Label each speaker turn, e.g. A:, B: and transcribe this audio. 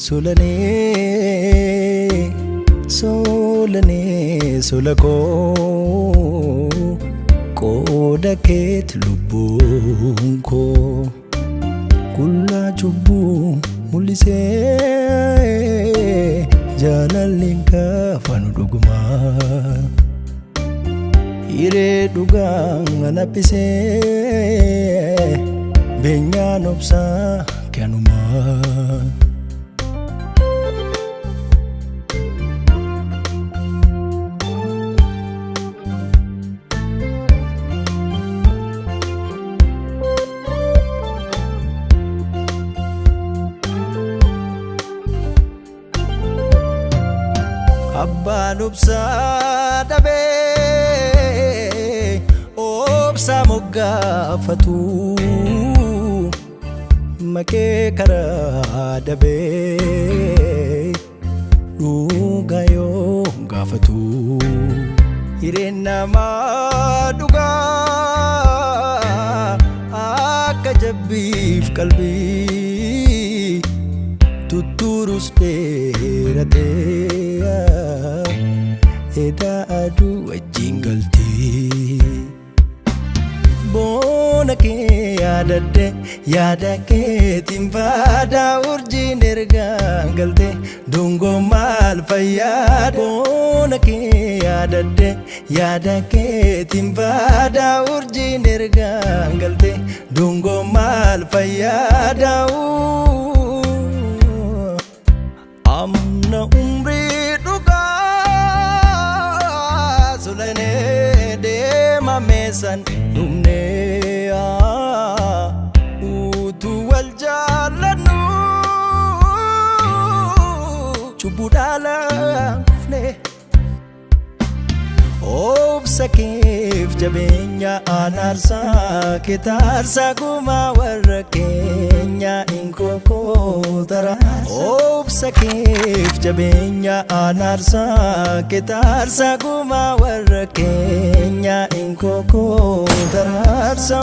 A: solane solane solako qoda ket lubunko kulla chubbu mulise jalalinka fanu duguma ire dugang anapise benya nopsa kanuma Abba nubsa dabe obsa mogafatu make kara dabe dugayo gafatu irena maduga akajabif kalbi tuturus derate eda adu wajingalti bona ke yada ke timbada urjin ergangalte dungo mal fayad bona ke yada ke timbada urjin ergangalte dungo mal fayada amna umri solane de mamesan dumne utu wal jalanu chubudala kufne obsakif jabenya anarsa kitarsa guma warkenya inkoko tara obsakif jabenya anarsa kitarsa guma warkenya inkoko tarsa